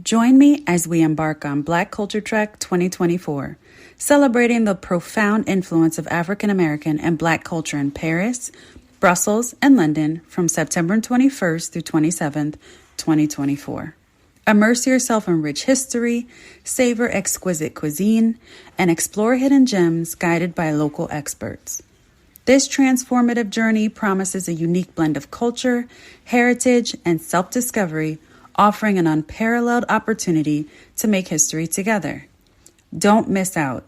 Join me as we embark on Black Culture Trek 2024, celebrating the profound influence of African American and Black culture in Paris, Brussels, and London from September 21st through 27th, 2024. Immerse yourself in rich history, savor exquisite cuisine, and explore hidden gems guided by local experts. This transformative journey promises a unique blend of culture, heritage, and self-discovery, offering an unparalleled opportunity to make history together. Don't miss out.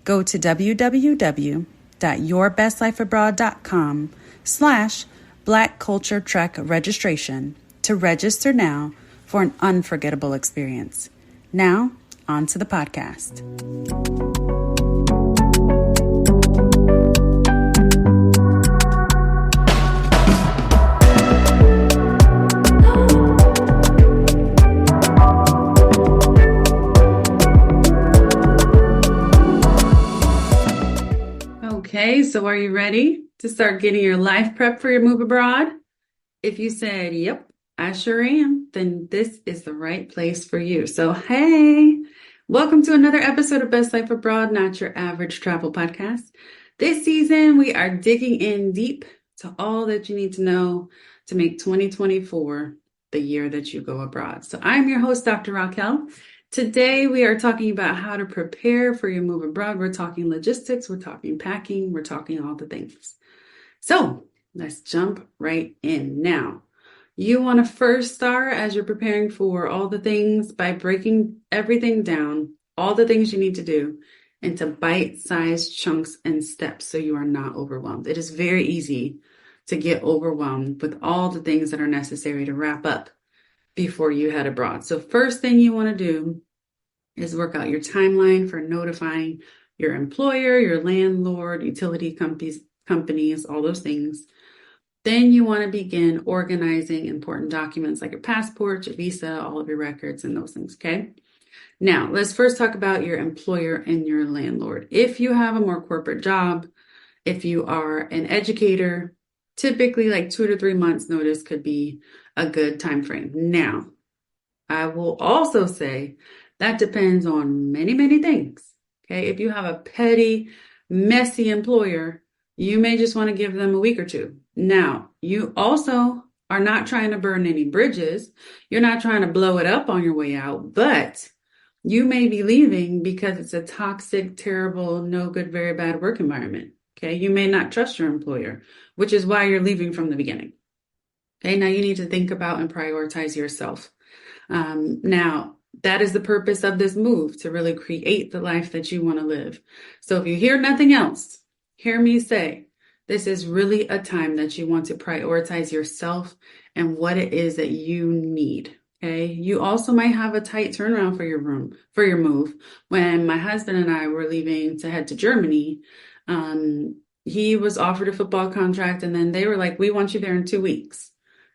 Go to www.yourbestlifeabroad.com/Black Culture Trek registration to register now for an unforgettable experience. Now, on to the podcast. Okay, so are you ready to start getting your life prep for your move abroad? If you said, yep, I sure am, then this is the right place for you. So, hey, welcome to another episode of Best Life Abroad, not your average travel podcast. This season, we are digging in deep to all that you need to know to make 2024 the year that you go abroad. So I'm your host, Dr. Raquel. Today, we are talking about how to prepare for your move abroad. We're talking logistics, we're talking packing, we're talking all the things. So let's jump right in. Now, you want to first start as you're preparing for all the things by breaking everything down, all the things you need to do, into bite-sized chunks and steps so you are not overwhelmed. It is very easy to get overwhelmed with all the things that are necessary to wrap up before you head abroad. So first thing you want to do is work out your timeline for notifying your employer, your landlord, utility companies, all those things. Then you want to begin organizing important documents like your passport, your visa, all of your records and those things, okay? Now, let's first talk about your employer and your landlord. If you have a more corporate job, if you are an educator, typically like 2 to 3 months notice could be a good time frame. Now, I will also say that depends on many, many things. Okay, if you have a petty, messy employer, you may just want to give them a week or two. Now, you also are not trying to burn any bridges. You're not trying to blow it up on your way out, but you may be leaving because it's a toxic, terrible, no good, very bad work environment. Okay, you may not trust your employer, which is why you're leaving from the beginning. Okay, now you need to think about and prioritize yourself. Now, that is the purpose of this move, to really create the life that you want to live. So if you hear nothing else, hear me say, this is really a time that you want to prioritize yourself and what it is that you need. Okay, you also might have a tight turnaround for your move. When my husband and I were leaving to head to Germany, he was offered a football contract, and then they were like, we want you there in 2 weeks.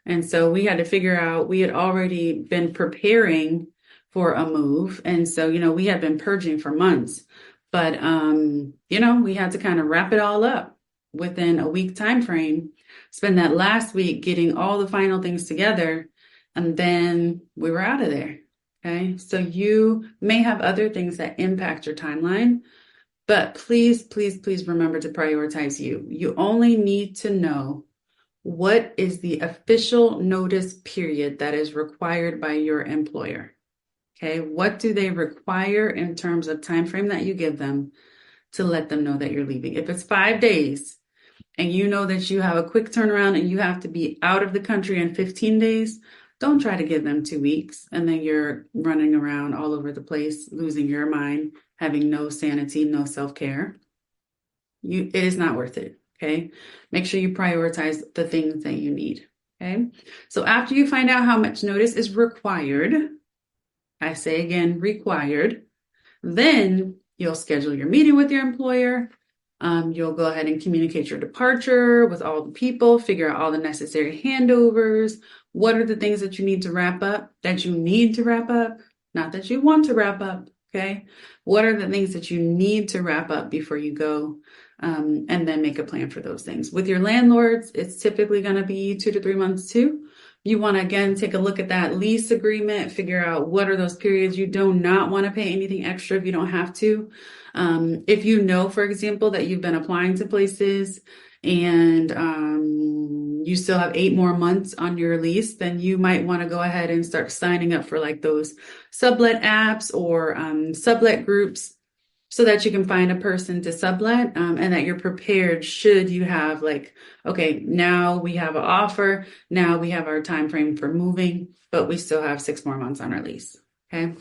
And so we had to figure out, we had already been preparing for a move. And so, we had been purging for months, but, we had to kind of wrap it all up within a week time frame, spend that last week getting all the final things together. And then we were out of there. Okay. So you may have other things that impact your timeline, but please, please, please remember to prioritize you. You only need to know what is the official notice period that is required by your employer. Okay, what do they require in terms of time frame that you give them to let them know that you're leaving? If it's 5 days and you know that you have a quick turnaround and you have to be out of the country in 15 days, don't try to give them 2 weeks and then you're running around all over the place, losing your mind, having no sanity, no self-care. It is not worth it. Okay, make sure you prioritize the things that you need. Okay, so after you find out how much notice is required, I say again, required, then you'll schedule your meeting with your employer. You'll go ahead and communicate your departure with all the people, figure out all the necessary handovers. What are the things that you need to wrap up, not that you want to wrap up. Okay, what are the things that you need to wrap up before you go? And then make a plan for those things. With your landlords, it's typically going to be 2 to 3 months too. You want to again take a look at that lease agreement, figure out what are those periods you do not want to pay anything extra if you don't have to. If you know, for example, that you've been applying to places and you still have 8 more months on your lease, then you might want to go ahead and start signing up for like those sublet apps or sublet groups so that you can find a person to sublet and that you're prepared should you have like, okay, now we have an offer, now we have our time frame for moving, but we still have 6 more months on our lease. Okay.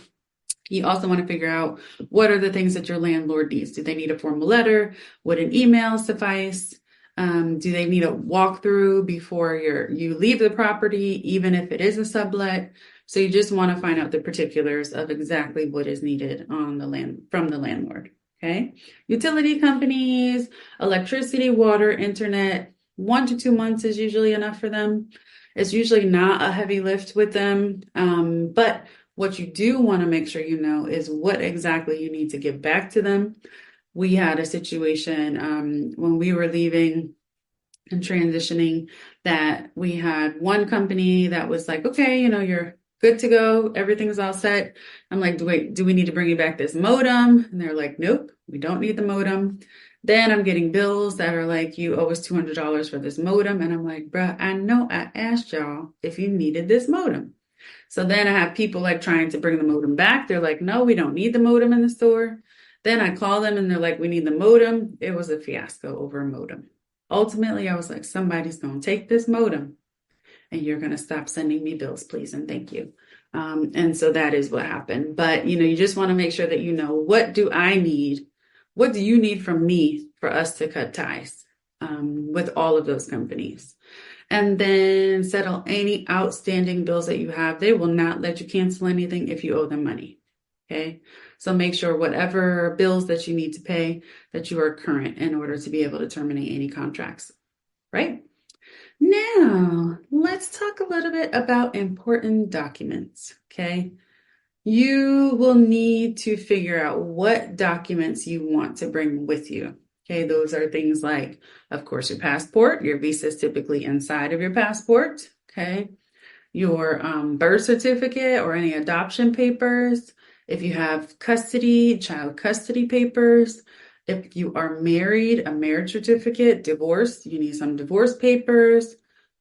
You also want to figure out what are the things that your landlord needs. Do they need a formal letter? Would an email suffice? Do they need a walkthrough before you leave the property, even if it is a sublet? So you just want to find out the particulars of exactly what is needed on the land from the landlord. Okay. Utility companies, electricity, water, internet, 1 to 2 months is usually enough for them. It's usually not a heavy lift with them. But what you do want to make sure you know is what exactly you need to give back to them. We had a situation when we were leaving and transitioning that we had one company that was like, okay, you're good to go. Everything's all set. I'm like, wait, do we need to bring you back this modem? And they're like, nope, we don't need the modem. Then I'm getting bills that are like, you owe us $200 for this modem. And I'm like, bruh, I know I asked y'all if you needed this modem. So then I have people like trying to bring the modem back. They're like, no, we don't need the modem in the store. Then I call them and they're like, we need the modem. It was a fiasco over a modem. Ultimately, I was like, somebody's going to take this modem and you're going to stop sending me bills, please. And thank you. And so that is what happened. But, you just want to make sure that what do I need? What do you need from me for us to cut ties with all of those companies? And then settle any outstanding bills that you have. They will not let you cancel anything if you owe them money. Okay. So make sure whatever bills that you need to pay, that you are current in order to be able to terminate any contracts. Right? Now, let's talk a little bit about important documents. Okay. You will need to figure out what documents you want to bring with you. Okay, those are things like, of course, your passport. Your visa is typically inside of your passport. Okay, your birth certificate or any adoption papers. If you have custody, child custody papers. If you are married, a marriage certificate. Divorced, you need some divorce papers.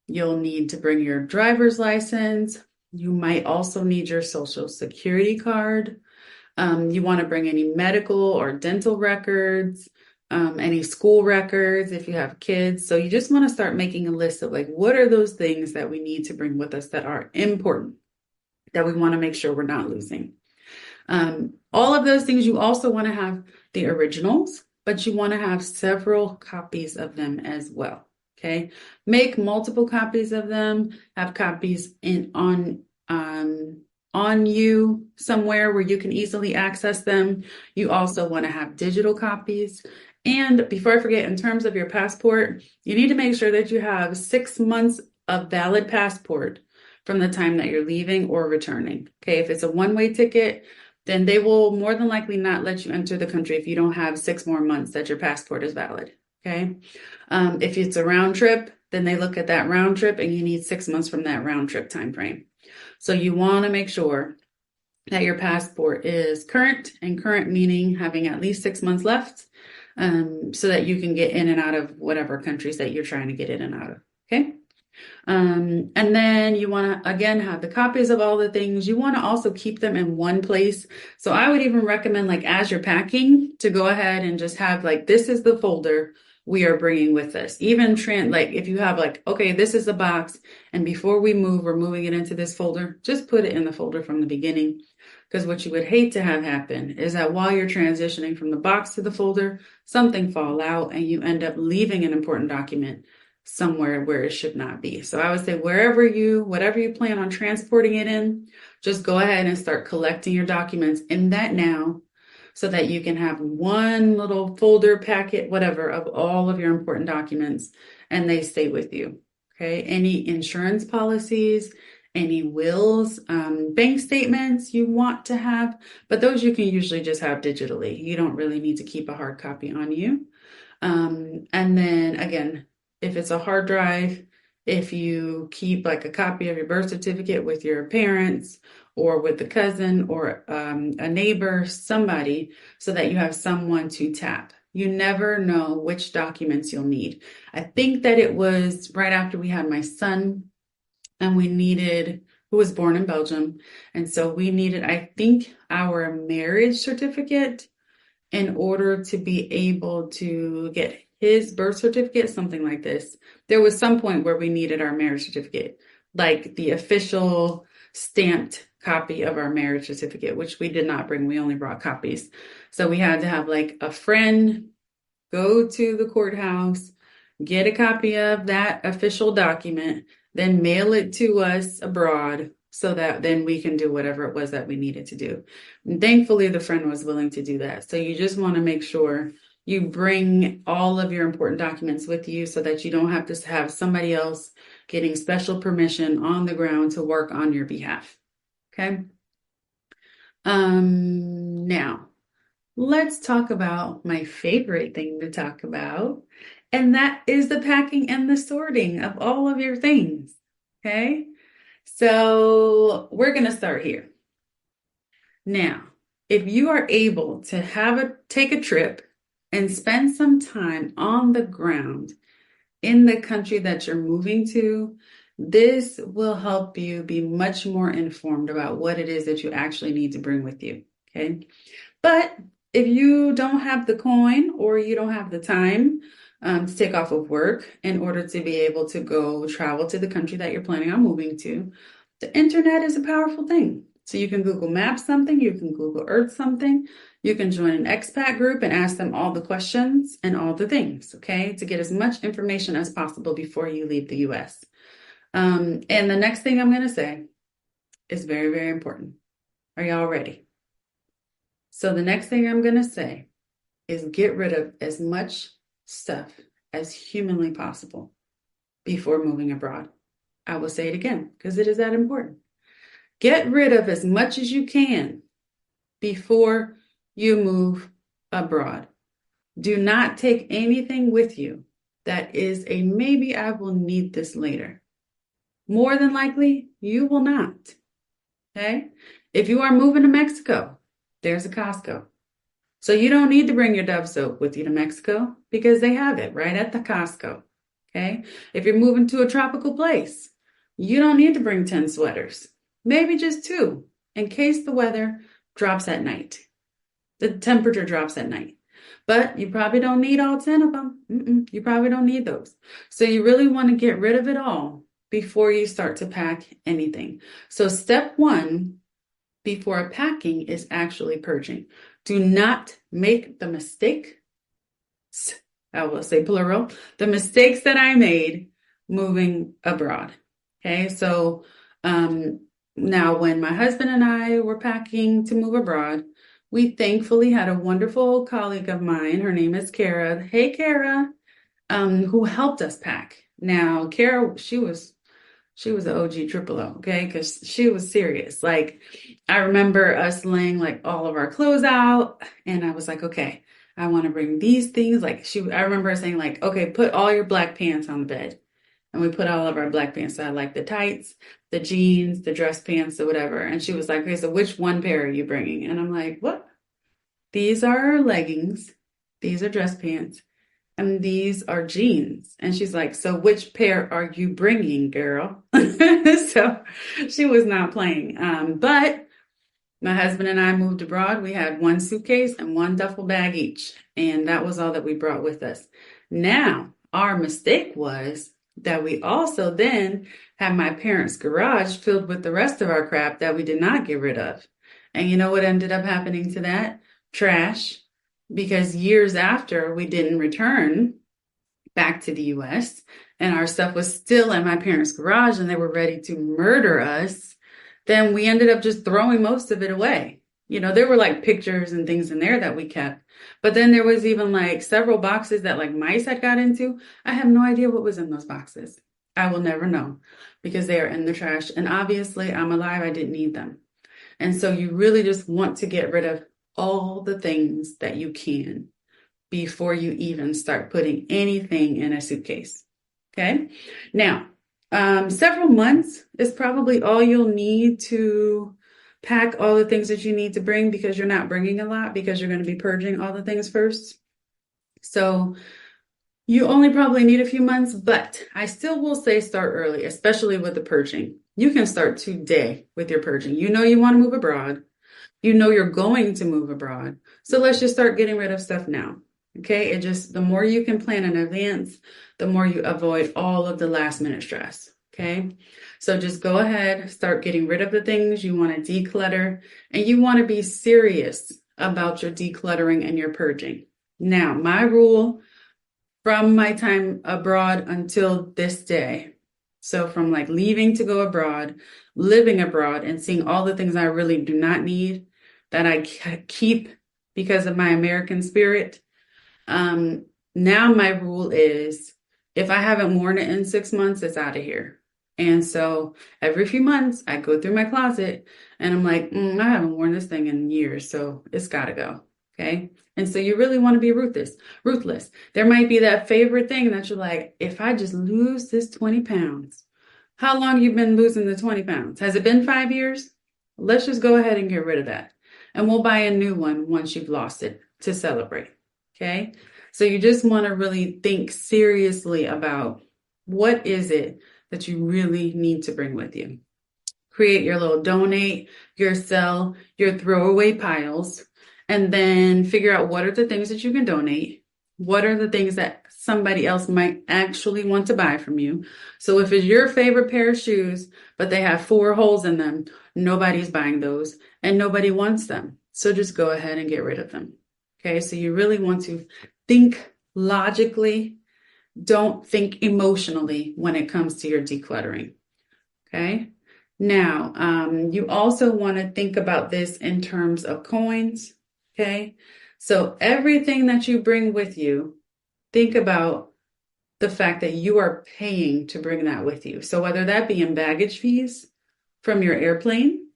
You'll need to bring your driver's license. You might also need your social security card. You want to bring any medical or dental records. Any school records if you have kids. So you just want to start making a list of like, what are those things that we need to bring with us that are important, that we want to make sure we're not losing. All of those things, you also want to have the originals, but you want to have several copies of them as well. Okay. Make multiple copies of them, have copies on you somewhere where you can easily access them. You also want to have digital copies. And before I forget, in terms of your passport, you need to make sure that you have 6 months of valid passport from the time that you're leaving or returning. Okay, if it's a one-way ticket, then they will more than likely not let you enter the country if you don't have 6 more months that your passport is valid. Okay, if it's a round trip, then they look at that round trip and you need 6 months from that round trip time frame. So you want to make sure that your passport is current, and current meaning having at least 6 months left. So that you can get in and out of whatever countries that you're trying to get in and out of. Okay. And then you want to, again, have the copies of all the things. You want to also keep them in one place. So I would even recommend, like, as you're packing, to go ahead and just have, like, this is the folder we are bringing with us. Even like if you have like, okay, this is the box, and before we move, we're moving it into this folder, just put it in the folder from the beginning. Because what you would hate to have happen is that while you're transitioning from the box to the folder, something fall out and you end up leaving an important document somewhere where it should not be. So I would say whatever you plan on transporting it in, just go ahead and start collecting your documents in that now, so that you can have one little folder, packet, whatever, of all of your important documents, and they stay with you. Okay. Any insurance policies, any wills, bank statements you want to have, but those you can usually just have digitally. You don't really need to keep a hard copy on you. And then again, if it's a hard drive If you keep like a copy of your birth certificate with your parents or with a cousin or a neighbor, somebody, so that you have someone to tap. You never know which documents you'll need. I think that it was right after we had my son and who was born in Belgium. And so we needed, I think, our marriage certificate in order to be able to get his birth certificate, something like this. There was some point where we needed our marriage certificate, like the official stamped copy of our marriage certificate, which we did not bring. We only brought copies. So we had to have like a friend go to the courthouse, get a copy of that official document, then mail it to us abroad so that then we can do whatever it was that we needed to do. And thankfully, the friend was willing to do that. So you just want to make sure you bring all of your important documents with you so that you don't have to have somebody else getting special permission on the ground to work on your behalf. Okay. Now, let's talk about my favorite thing to talk about, and that is the packing and the sorting of all of your things. Okay. So we're going to start here. Now, if you are able to take a trip and spend some time on the ground in the country that you're moving to, this will help you be much more informed about what it is that you actually need to bring with you. Okay. But if you don't have the coin or you don't have the time to take off of work in order to be able to go travel to the country that you're planning on moving to, the internet is a powerful thing. So you can Google Maps something, you can Google Earth something, you can join an expat group and ask them all the questions and all the things, okay, to get as much information as possible before you leave the US. And the next thing I'm going to say is very, very important. Are y'all ready? So the next thing I'm going to say is get rid of as much stuff as humanly possible before moving abroad. I will say it again because it is that important. Get rid of as much as you can before you move abroad. Do not take anything with you that is a maybe I will need this later. More than likely, you will not. Okay? If you are moving to Mexico, there's a Costco. So you don't need to bring your Dove soap with you to Mexico because they have it right at the Costco. Okay? If you're moving to a tropical place, you don't need to bring 10 sweaters. Maybe just 2 in case the weather drops at night. The temperature drops at night. But you probably don't need all 10 of them. You probably don't need those. So you really want to get rid of it all before you start to pack anything. So step 1 before packing is actually purging. Do not make the mistake, I will say plural, the mistakes that I made moving abroad. Okay, so now when my husband and I were packing to move abroad, we thankfully had a wonderful colleague of mine. Her name is Kara. Hey, Kara, who helped us pack. Now, Kara, she was an OG triple O, okay? Because she was serious. Like, I remember us laying like all of our clothes out, and I was like, okay, I want to bring these things. I remember her saying like, okay, put all your black pants on the bed. And we put all of our black pants. So I had like the tights, the jeans, the dress pants, or whatever. And she was like, okay, so which one pair are you bringing? And I'm like, what? These are leggings. These are dress pants. And these are jeans. And she's like, so which pair are you bringing, girl? So she was not playing. But my husband and I moved abroad. We had 1 suitcase and 1 duffel bag each. And that was all that we brought with us. Now, our mistake was that we also then had my parents' garage filled with the rest of our crap that we did not get rid of. And you know what ended up happening to that? Trash. Because years after we didn't return back to the US and our stuff was still in my parents' garage and they were ready to murder us, then we ended up just throwing most of it away. You know, there were like pictures and things in there that we kept. But then there was even like several boxes that like mice had got into. I have no idea what was in those boxes. I will never know because they are in the trash. And obviously I'm alive. I didn't need them. And so you really just want to get rid of all the things that you can before you even start putting anything in a suitcase. Okay. Now, Several months is probably all you'll need to pack all the things that you need to bring because you're not bringing a lot because you're going to be purging all the things first. So you only probably need a few months, but I still will say start early, especially with the purging. You can start today with your purging. You know you want to move abroad. You know you're going to move abroad. So let's just start getting rid of stuff now. Okay? The more you can plan in advance, the more you avoid all of the last minute stress. Okay? So just go ahead, start getting rid of the things you want to declutter, and you want to be serious about your decluttering and your purging. Now, my rule from my time abroad until this day. So from like leaving to go abroad, living abroad, and seeing all the things I really do not need that I keep because of my American spirit. Now my rule is if I haven't worn it in 6 months, it's out of here. And so every few months I go through my closet and I'm like, I haven't worn this thing in years, so it's got to go. Okay. And so you really want to be ruthless. There might be that favorite thing that you're like, if I just lose this 20 pounds, how long you been losing the 20 pounds? Has it been 5 years? Let's just go ahead and get rid of that. And we'll buy a new one once you've lost it to celebrate. Okay. So you just want to really think seriously about what is it that you really need to bring with you. Create your little donate, your sell, your throwaway piles. And then figure out what are the things that you can donate. What are the things that somebody else might actually want to buy from you? So if it's your favorite pair of shoes, but they have 4 holes in them, nobody's buying those and nobody wants them. So just go ahead and get rid of them. Okay, so you really want to think logically. Don't think emotionally when it comes to your decluttering. Okay. Now, you also want to think about this in terms of coins. Okay, so everything that you bring with you, think about the fact that you are paying to bring that with you. So whether that be in baggage fees from your airplane,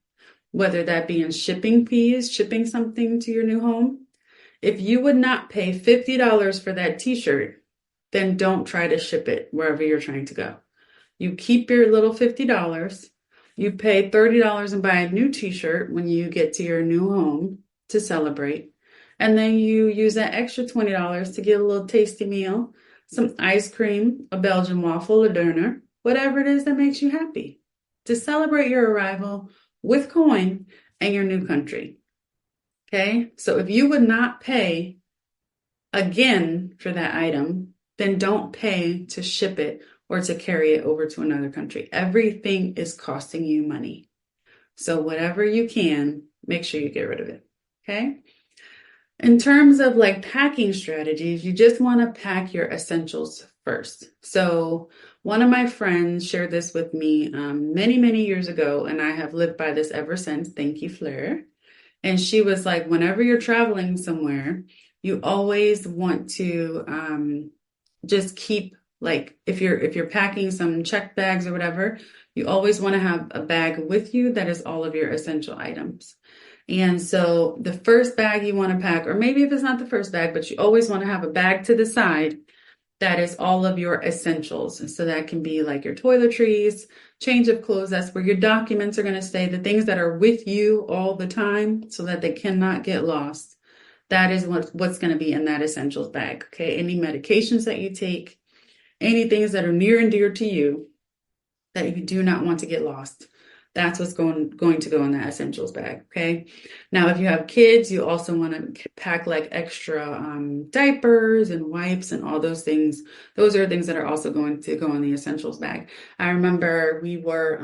whether that be in shipping fees, shipping something to your new home, if you would not pay $50 for that t-shirt, then don't try to ship it wherever you're trying to go. You keep your little $50, you pay $30 and buy a new t-shirt when you get to your new home to celebrate. And then you use that extra $20 to get a little tasty meal, some ice cream, a Belgian waffle, a doner, whatever it is that makes you happy to celebrate your arrival with coin and your new country. Okay, so if you would not pay again for that item, then don't pay to ship it or to carry it over to another country. Everything is costing you money. So whatever you can, make sure you get rid of it. Okay. In terms of like packing strategies, you just want to pack your essentials first. So one of my friends shared this with me many, many years ago, and I have lived by this ever since. Thank you, Flair. And she was like, whenever you're traveling somewhere, you always want to just keep like if you're packing some check bags or whatever, you always want to have a bag with you that is all of your essential items. And so the first bag you want to pack, or maybe if it's not the first bag, but you always want to have a bag to the side that is all of your essentials. And so that can be like your toiletries, change of clothes. That's where your documents are going to stay, the things that are with you all the time so that they cannot get lost. That is what's going to be in that essentials bag. Okay. Any medications that you take, any things that are near and dear to you that you do not want to get lost. That's what's going to go in that essentials bag. Okay. Now, if you have kids, you also want to pack like extra diapers and wipes and all those things. Those are things that are also going to go in the essentials bag. I remember we were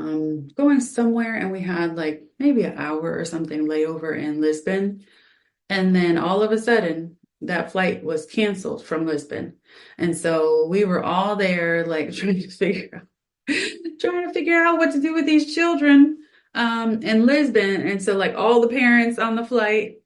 going somewhere and we had like maybe an hour or something layover in Lisbon. And then all of a sudden, that flight was canceled from Lisbon. And so we were all there like trying to figure out what to do with these children in Lisbon. And so like all the parents on the flight,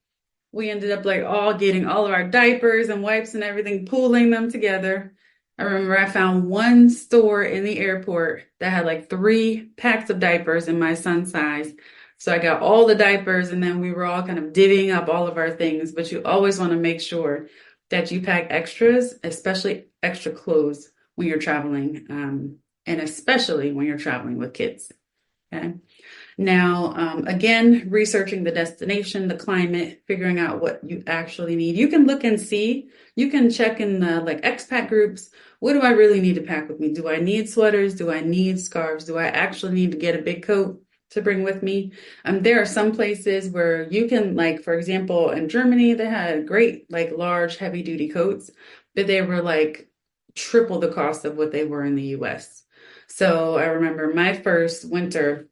we ended up like all getting all of our diapers and wipes and everything, pooling them together. I remember I found one store in the airport that had like 3 packs of diapers in my son's size. So I got all the diapers and then we were all kind of divvying up all of our things. But you always want to make sure that you pack extras, especially extra clothes when you're traveling and especially when you're traveling with kids. Okay. Now, again, researching the destination, the climate, figuring out what you actually need. You can look and see, you can check in the like expat groups. What do I really need to pack with me? Do I need sweaters? Do I need scarves? Do I actually need to get a big coat to bring with me? There are some places where you can, like, for example, in Germany, they had great, like, large, heavy duty coats, but they were like triple the cost of what they were in the US. So I remember my first winter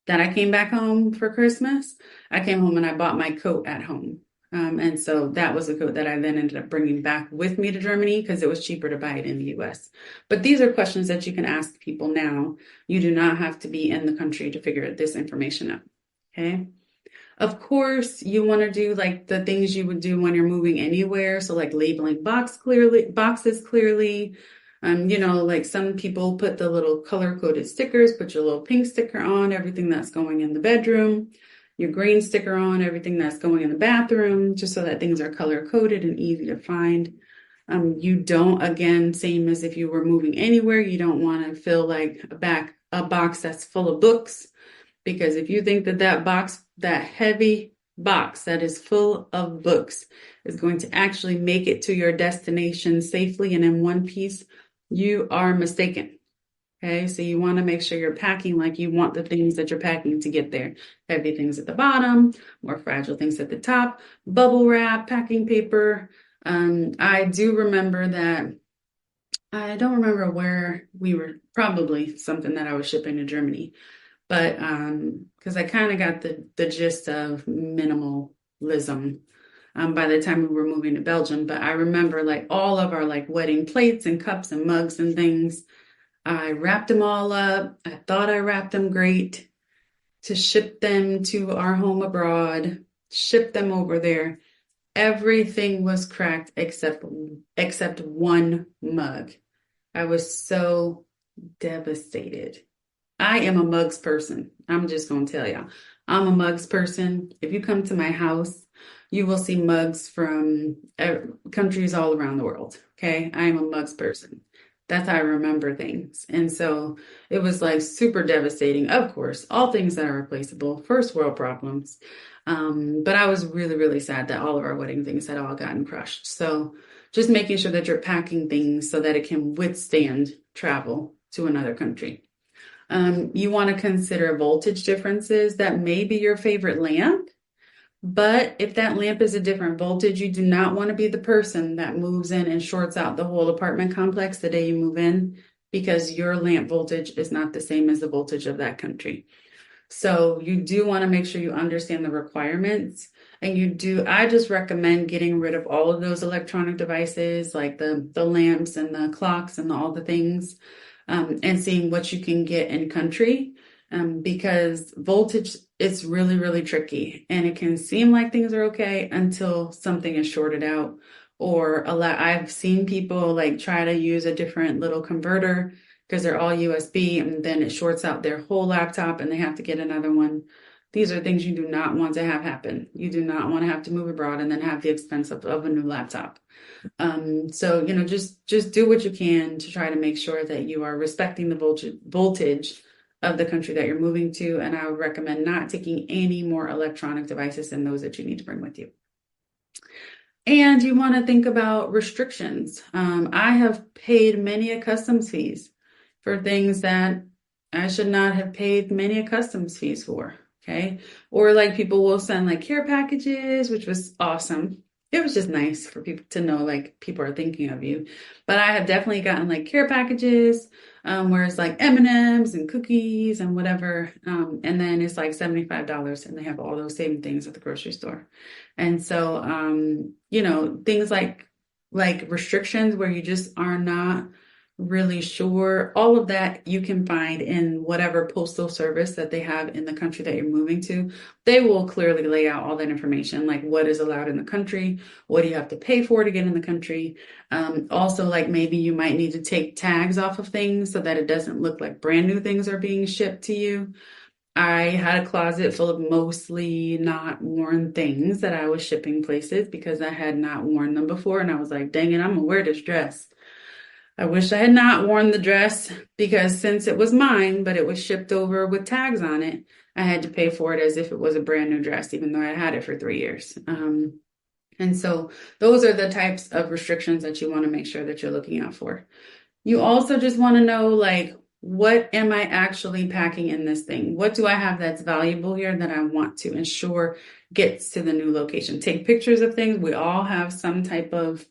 that I came back home for Christmas, I came home and I bought my coat at home. And so that was a coat that I then ended up bringing back with me to Germany because it was cheaper to buy it in the US. But these are questions that you can ask people now. You do not have to be in the country to figure this information out. Okay. Of course, you want to do like the things you would do when you're moving anywhere. So like labeling boxes clearly. Like some people put the little color-coded stickers, put your little pink sticker on everything that's going in the bedroom, your green sticker on everything that's going in the bathroom, just so that things are color-coded and easy to find. You don't, again, same as if you were moving anywhere, you don't want to feel like a box that's full of books. Because if you think that heavy box that is full of books is going to actually make it to your destination safely and in one piece, you are mistaken. Okay, so you want to make sure you're packing like you want the things that you're packing to get there. Heavy things at the bottom, more fragile things at the top, bubble wrap, packing paper. I do remember that. I don't remember where we were, probably something that I was shipping to Germany. But because I kind of got the gist of minimalism by the time we were moving to Belgium. But I remember like all of our like wedding plates and cups and mugs and things. I wrapped them all up. I thought I wrapped them great to ship them to our home abroad, ship them over there. Everything was cracked except one mug. I was so devastated. I am a mugs person. I'm just going to tell y'all. I'm a mugs person. If you come to my house, you will see mugs from countries all around the world. Okay. I am a mugs person. That's how I remember things. And so it was like super devastating. Of course, all things that are replaceable, first world problems. But I was really, really sad that all of our wedding things had all gotten crushed. So just making sure that you're packing things so that it can withstand travel to another country. You want to consider voltage differences. That may be your favorite lamp, but if that lamp is a different voltage, you do not want to be the person that moves in and shorts out the whole apartment complex the day you move in, because your lamp voltage is not the same as the voltage of that country. So you do want to make sure you understand the requirements. And I just recommend getting rid of all of those electronic devices like the lamps and the clocks and all the things. And seeing what you can get in country, because voltage is really, really tricky, and it can seem like things are okay until something is shorted out. Or I've seen people like try to use a different little converter because they're all USB, and then it shorts out their whole laptop and they have to get another one. These are things you do not want to have happen. You do not want to have to move abroad and then have the expense of a new laptop. So, just do what you can to try to make sure that you are respecting the voltage of the country that you're moving to. And I would recommend not taking any more electronic devices than those that you need to bring with you. And you want to think about restrictions. I have paid many a customs fees for things that I should not have paid many a customs fees for. Okay. Or like people will send like care packages, which was awesome. It was just nice for people to know like people are thinking of you. But I have definitely gotten like care packages, where it's like M&Ms and cookies and whatever. And then it's like $75 and they have all those same things at the grocery store. And so, things like restrictions where you just are not really sure, all of that you can find in whatever postal service that they have in the country that you're moving to. They will clearly lay out all that information, like what is allowed in the country, what do you have to pay for to get in the country. Also, like maybe you might need to take tags off of things so that it doesn't look like brand new things are being shipped to you. I had a closet full of mostly not worn things that I was shipping places because I had not worn them before. And I was like, dang it, I'm gonna wear this dress. I wish I had not worn the dress because since it was mine, but it was shipped over with tags on it, I had to pay for it as if it was a brand new dress, even though I had it for 3 years. And so those are the types of restrictions that you want to make sure that you're looking out for. You also just want to know, like, what am I actually packing in this thing? What do I have that's valuable here that I want to ensure gets to the new location? Take pictures of things. We all have some type of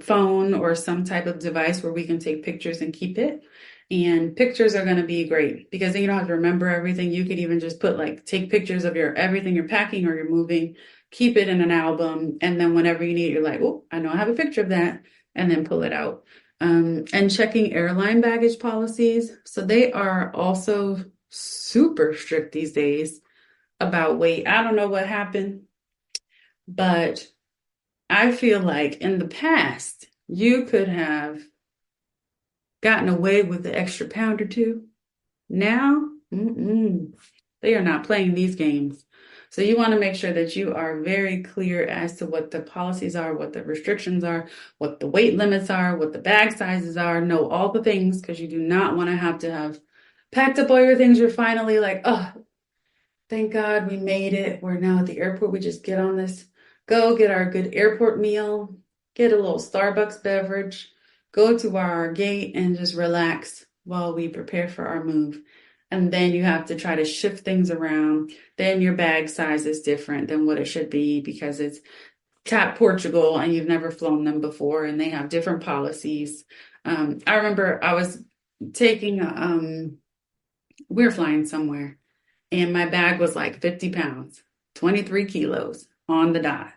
phone or some type of device where we can take pictures and keep it. And pictures are going to be great because then you don't have to remember everything. You could even just put like take pictures of your everything you're packing or you're moving, keep it in an album, and then whenever you need it, you're like, oh, I know I have a picture of that, and then pull it out. And checking airline baggage policies. So they are also super strict these days about weight. I don't know what happened, but I feel like in the past, you could have gotten away with the extra pound or two. Now, they are not playing these games. So you want to make sure that you are very clear as to what the policies are, what the restrictions are, what the weight limits are, what the bag sizes are. Know all the things because you do not want to have packed up all your things. You're finally like, oh, thank God we made it. We're now at the airport. We just get on this, go get our good airport meal, get a little Starbucks beverage, go to our gate and just relax while we prepare for our move. And then you have to try to shift things around. Then your bag size is different than what it should be because it's TAP Portugal and you've never flown them before and they have different policies. I remember I was taking, we were flying somewhere and my bag was like 50 pounds, 23 kilos on the dot.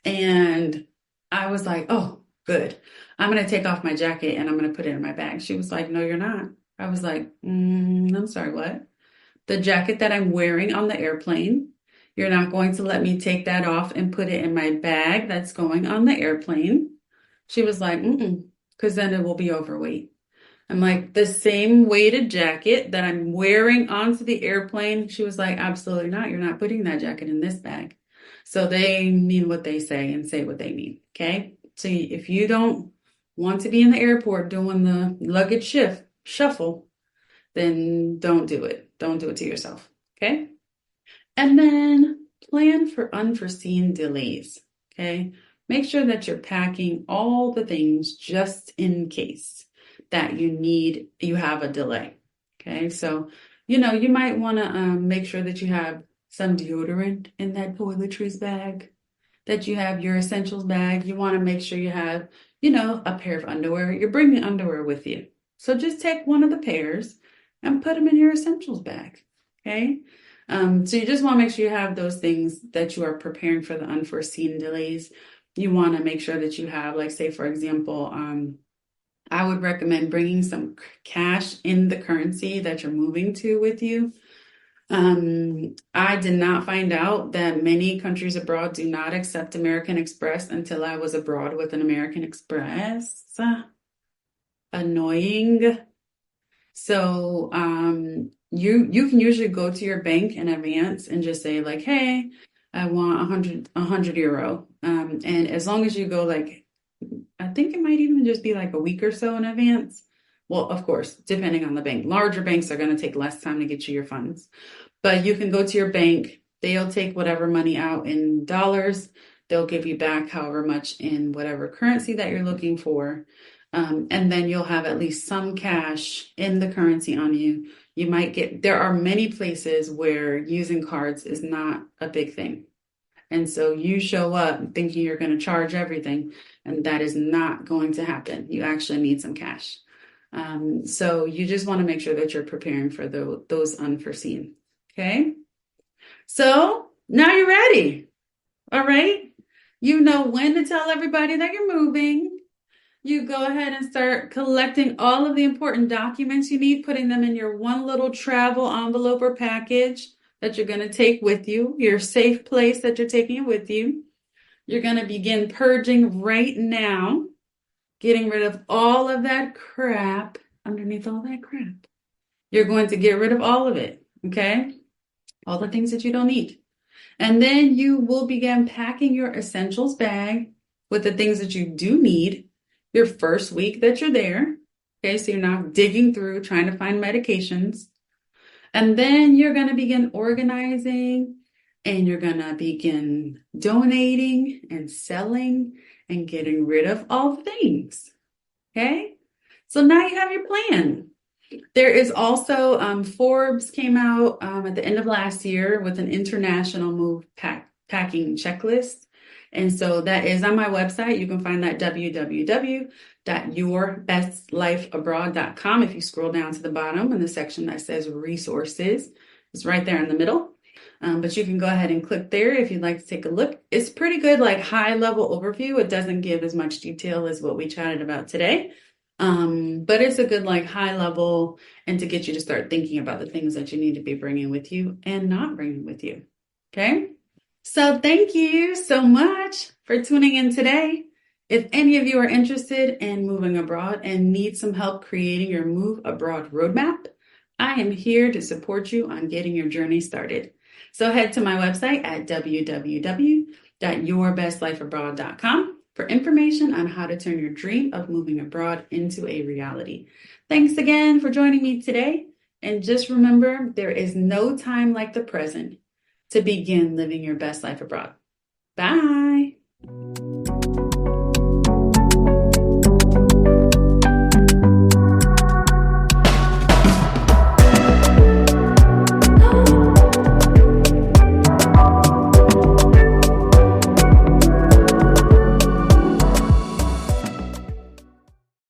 And I was like, oh, good. I'm going to take off my jacket and I'm going to put it in my bag. She was like, no, you're not. I was like, I'm sorry, what? The jacket that I'm wearing on the airplane, you're not going to let me take that off and put it in my bag that's going on the airplane. She was like, because then it will be overweight. I'm like, the same weighted jacket that I'm wearing onto the airplane. She was like, absolutely not. You're not putting that jacket in this bag. So they mean what they say and say what they mean. Okay. So if you don't want to be in the airport doing the luggage shuffle, then don't do it. Don't do it to yourself. Okay. And then plan for unforeseen delays. Okay. Make sure that you're packing all the things just in case that you have a delay. Okay. So, you might want to make sure that you have some deodorant in that toiletries bag, that you have your essentials bag. You want to make sure you have, a pair of underwear. You're bringing underwear with you. So just take one of the pairs and put them in your essentials bag. Okay. So you just want to make sure you have those things that you are preparing for the unforeseen delays. You want to make sure that you have, like, say, for example, I would recommend bringing some cash in the currency that you're moving to with you. I did not find out that many countries abroad do not accept American Express until I was abroad with an American Express. Annoying. So you can usually go to your bank in advance and just say like, hey, I want 100 euro. And as long as you go like, I think it might even just be like a week or so in advance. Well, of course, depending on the bank. Larger banks are going to take less time to get you your funds. But you can go to your bank. They'll take whatever money out in dollars. They'll give you back however much in whatever currency that you're looking for. And then you'll have at least some cash in the currency on you. There are many places where using cards is not a big thing. And so you show up thinking you're going to charge everything, and that is not going to happen. You actually need some cash. So you just want to make sure that you're preparing for those unforeseen. Okay. So now you're ready. All right. You know when to tell everybody that you're moving. You go ahead and start collecting all of the important documents you need, putting them in your one little travel envelope or package that you're going to take with you, your safe place that you're taking it with you. You're going to begin purging right now, getting rid of all of that crap underneath all that crap. You're going to get rid of all of it, okay? All the things that you don't need. And then you will begin packing your essentials bag with the things that you do need. your first week that you're there. Okay, so you're not digging through trying to find medications. And then you're going to begin organizing and you're going to begin donating and selling and getting rid of all things. Okay, so now you have your plan. There is also Forbes came out at the end of last year with an international packing checklist. And so that is on my website. You can find that www.yourbestlifeabroad.com. If you scroll down to the bottom in the section that says resources, it's right there in the middle. But you can go ahead and click there if you'd like to take a look. It's pretty good, like high level overview. It doesn't give as much detail as what we chatted about today. But it's a good like high level and to get you to start thinking about the things that you need to be bringing with you and not bringing with you. Okay. So thank you so much for tuning in today. If any of you are interested in moving abroad and need some help creating your move abroad roadmap, I am here to support you on getting your journey started. So head to my website at www.yourbestlifeabroad.com for information on how to turn your dream of moving abroad into a reality. Thanks again for joining me today. And just remember, there is no time like the present to begin living your best life abroad. Bye.